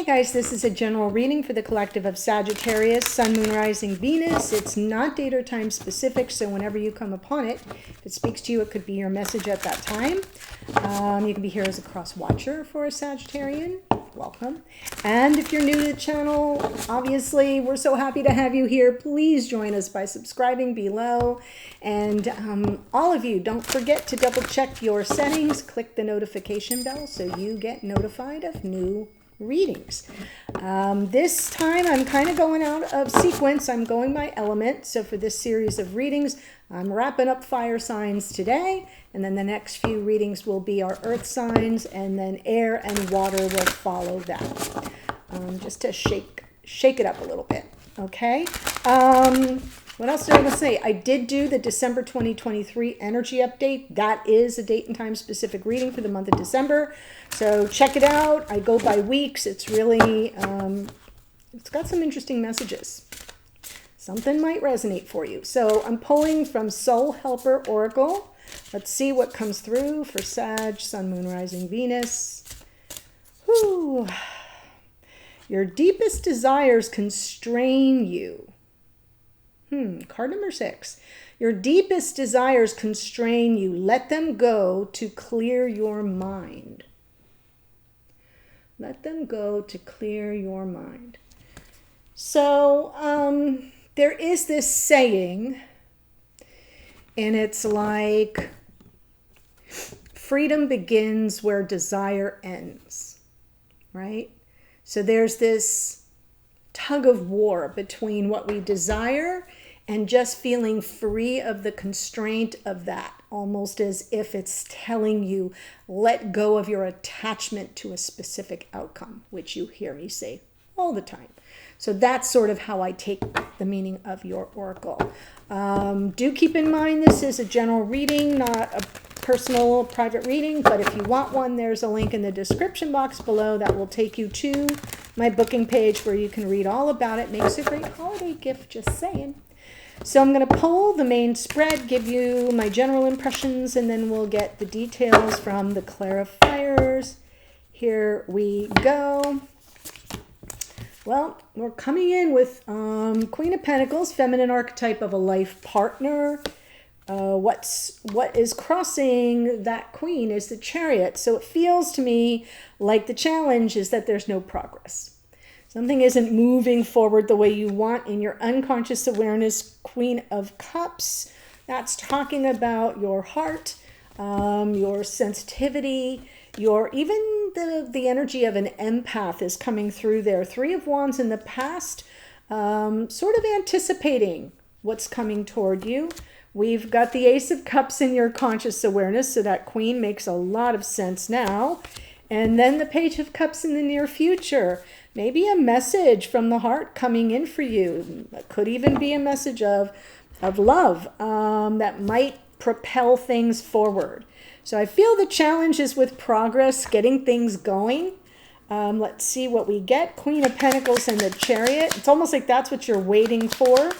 Hey guys, this is a general reading for the collective of Sagittarius, Sun, Moon, Rising, Venus. It's not date or time specific, so whenever you come upon it, if it speaks to you, it could be your message at that time. You can be here as a cross watcher for a Sagittarian. Welcome. And if you're new to the channel, obviously we're so happy to have you here. Please join us by subscribing below. And all of you, don't forget to double check your settings. Click the notification bell so you get notified of new readings. This time I'm kind of going out of sequence. I'm going by element. So for this series of readings, I'm wrapping up fire signs today, and then the next few readings will be our earth signs, and then air and water will follow that. Just to shake it up a little bit. Okay. What else did I want to say? I did do the December 2023 energy update. That is a date and time specific reading for the month of December. So check it out. I go by weeks. It's really, it's got some interesting messages. Something might resonate for you. So I'm pulling from Soul Helper Oracle. Let's see what comes through for Sag, Sun, Moon, Rising, Venus. Whew. Your deepest desires constrain you. Card number 6. Your deepest desires constrain you. Let them go to clear your mind. Let them go to clear your mind. So there is this saying, and it's like, freedom begins where desire ends, right? So there's this tug of war between what we desire and just feeling free of the constraint of that, almost as if it's telling you, let go of your attachment to a specific outcome, which you hear me say all the time. So that's sort of how I take the meaning of your oracle. Do keep in mind this is a general reading, not a personal private reading, but if you want one, there's a link in the description box below that will take you to my booking page where you can read all about it. Makes a great holiday gift, just saying. So I'm going to pull the main spread, give you my general impressions, and then we'll get the details from the clarifiers. Here we go. Well, we're coming in with Queen of Pentacles, feminine archetype of a life partner. What is crossing that queen is the Chariot. So it feels to me like the challenge is that there's no progress. Something isn't moving forward the way you want in your unconscious awareness. Queen of Cups, that's talking about your heart, your sensitivity, even the energy of an empath is coming through there. 3 of Wands in the past, sort of anticipating what's coming toward you. We've got the Ace of Cups in your conscious awareness, so that queen makes a lot of sense now. And then the Page of Cups in the near future. Maybe a message from the heart coming in for you. It could even be a message of love that might propel things forward. So I feel the challenge is with progress, getting things going. Let's see what we get. Queen of Pentacles and the Chariot. It's almost like that's what you're waiting for.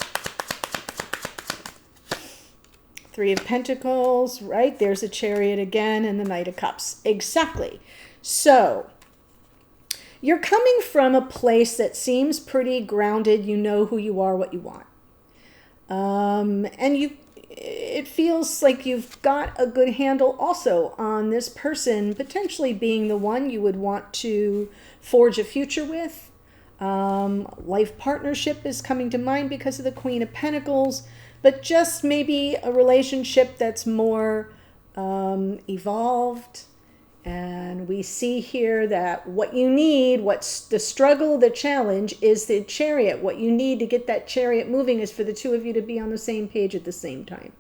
3 of Pentacles, right? There's a Chariot again, and the Knight of Cups. Exactly. So you're coming from a place that seems pretty grounded. You know who you are, what you want. And it feels like you've got a good handle also on this person potentially being the one you would want to forge a future with. Life partnership is coming to mind because of the Queen of Pentacles, but just maybe a relationship that's more evolved. And we see here that what you need, what's the struggle, the challenge is the Chariot. What you need to get that Chariot moving is for the two of you to be on the same page at the same time,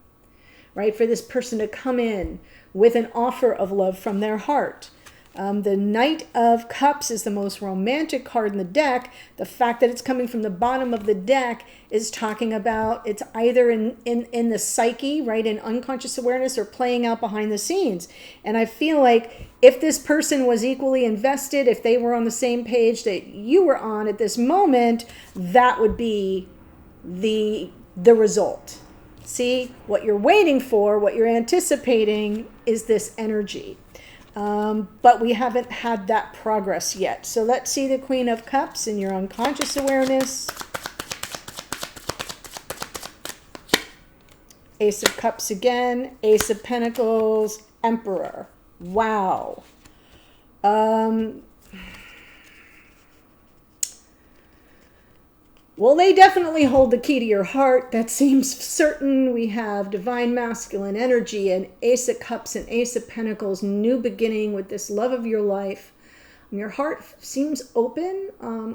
right? For this person to come in with an offer of love from their heart. The Knight of Cups is the most romantic card in the deck. The fact that it's coming from the bottom of the deck is talking about it's either in the psyche, right, in unconscious awareness, or playing out behind the scenes. And I feel like if this person was equally invested, if they were on the same page that you were on at this moment, that would be the result. See, what you're waiting for, what you're anticipating is this energy. But we haven't had that progress yet. So let's see the Queen of Cups in your unconscious awareness. Ace of Cups again, Ace of Pentacles, Emperor. Wow. Well, they definitely hold the key to your heart. That seems certain. We have divine masculine energy and Ace of Cups and Ace of Pentacles, new beginning with this love of your life. Your heart seems open,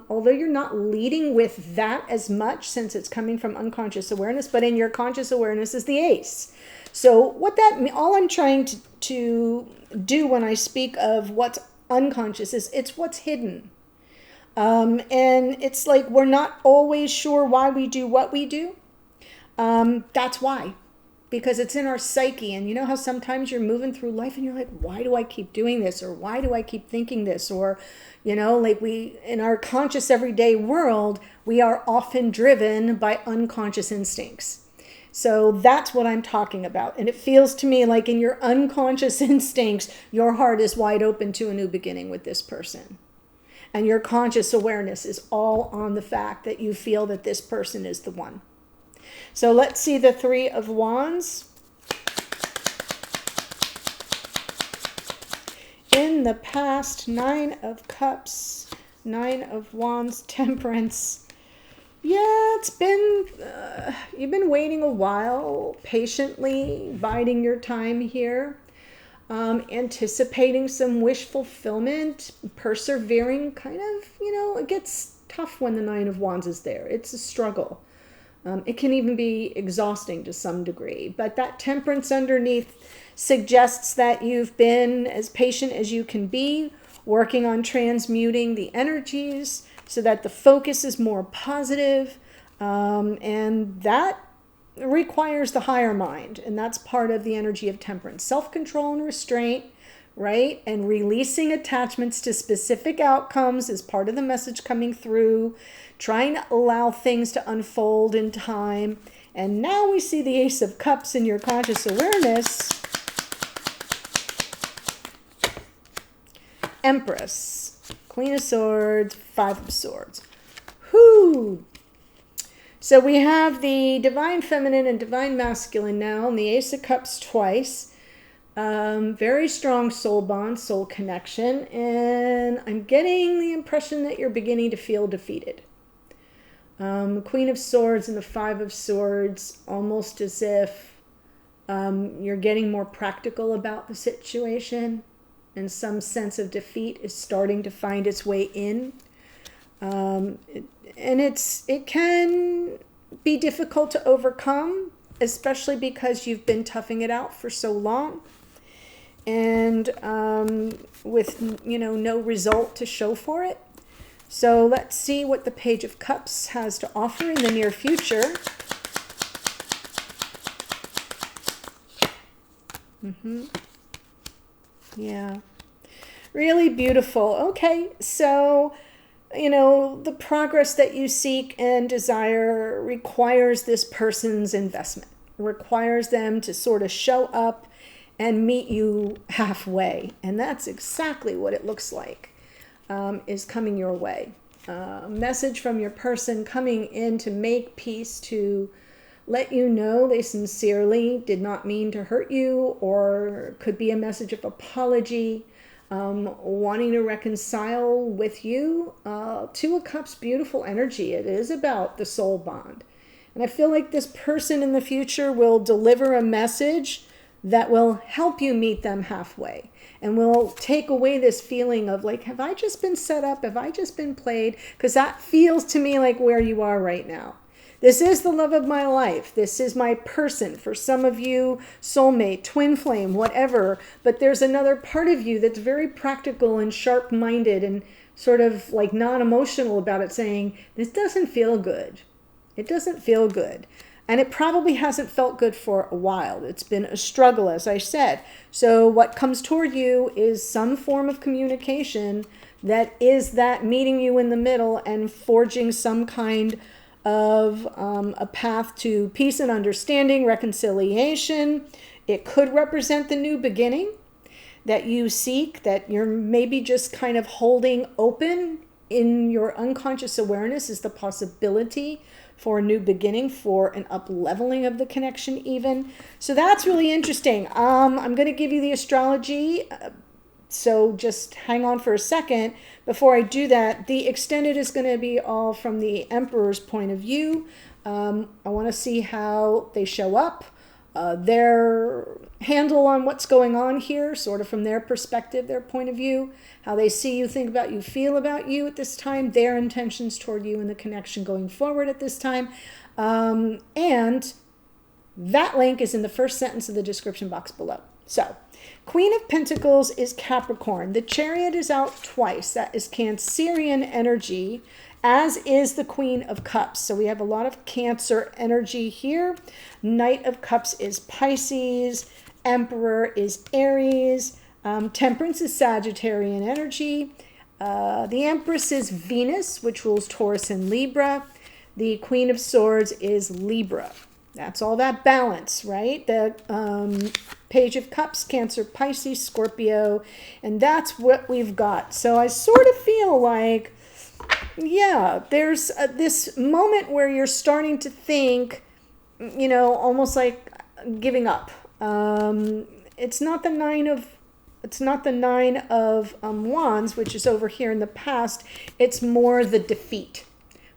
although you're not leading with that as much since it's coming from unconscious awareness, but in your conscious awareness is the Ace. So what that all I'm trying to do when I speak of what's unconscious is it's what's hidden. And it's like we're not always sure why we do what we do. That's why. Because it's in our psyche. And you know how sometimes you're moving through life and you're like, why do I keep doing this? Or why do I keep thinking this? Or, you know, like in our conscious everyday world, we are often driven by unconscious instincts. So that's what I'm talking about. And it feels to me like in your unconscious instincts, your heart is wide open to a new beginning with this person. And your conscious awareness is all on the fact that you feel that this person is the one. So let's see the Three of Wands. In the past, Nine of Cups, Nine of Wands, Temperance. Yeah, it's been, you've been waiting a while, patiently biding your time here. Anticipating some wish fulfillment, persevering, kind of, you know, it gets tough when the Nine of Wands is there. It's a struggle. It can even be exhausting to some degree. But that Temperance underneath suggests that you've been as patient as you can be, working on transmuting the energies so that the focus is more positive. And that requires the higher mind, and that's part of the energy of Temperance. Self-control and restraint, right? And releasing attachments to specific outcomes is part of the message coming through, trying to allow things to unfold in time. And now we see the Ace of Cups in your conscious awareness. Empress, Queen of Swords, Five of Swords. Whoo! So we have the Divine Feminine and Divine Masculine now, and the Ace of Cups twice. Very strong soul bond, soul connection, and I'm getting the impression that you're beginning to feel defeated. Queen of Swords and the Five of Swords, almost as if you're getting more practical about the situation, and some sense of defeat is starting to find its way in. And it can be difficult to overcome, especially because you've been toughing it out for so long, and with, you know, no result to show for it. So let's see what the Page of Cups has to offer in the near future. Yeah, really beautiful. Okay, so you know, the progress that you seek and desire requires this person's investment, requires them to sort of show up and meet you halfway. And that's exactly what it looks like is coming your way. A message from your person coming in to make peace, to let you know they sincerely did not mean to hurt you, or could be a message of apology. Wanting to reconcile with you. Two of Cups, beautiful energy. It is about the soul bond. And I feel like this person in the future will deliver a message that will help you meet them halfway. And will take away this feeling of like, have I just been set up? Have I just been played? Because that feels to me like where you are right now. This is the love of my life. This is my person. For some of you, soulmate, twin flame, whatever. But there's another part of you that's very practical and sharp-minded and sort of like non-emotional about it, saying, this doesn't feel good. It doesn't feel good. And it probably hasn't felt good for a while. It's been a struggle, as I said. So what comes toward you is some form of communication that is that meeting you in the middle and forging some kind of a path to peace and understanding, reconciliation. It could represent the new beginning. that you seek, that you're maybe just kind of holding open in your unconscious awareness, is the possibility for a new beginning, for an up-leveling of the connection even. So that's really interesting. I'm going to give you the astrology, so just hang on for a second. Before I do that, the extended is going to be all from the Emperor's point of view. I want to see how they show up, their handle on what's going on here, sort of from their perspective, their point of view, how they see you, think about you, feel about you at this time, their intentions toward you and the connection going forward at this time. And that link is in the first sentence of the description box below. So, Queen of Pentacles is Capricorn. The Chariot is out twice. That is Cancerian energy, as is the Queen of Cups. So we have a lot of Cancer energy here. Knight of Cups is Pisces. Emperor is Aries. Temperance is Sagittarian energy. The Empress is Venus, which rules Taurus and Libra. The Queen of Swords is Libra. That's all that balance, right? The Page of Cups, Cancer, Pisces, Scorpio, and that's what we've got. So I sort of feel like, yeah, there's this moment where you're starting to think, almost like giving up. It's not the nine of Wands, which is over here in the past. It's more the defeat,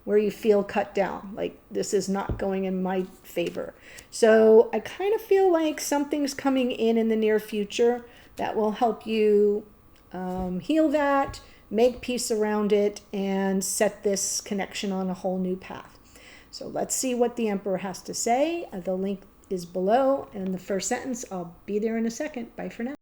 where you feel cut down, like this is not going in my favor. So I kind of feel like something's coming in the near future that will help you heal that, make peace around it, and set this connection on a whole new path. So let's see what the Emperor has to say. The link is below in the first sentence. I'll be there in a second. Bye for now.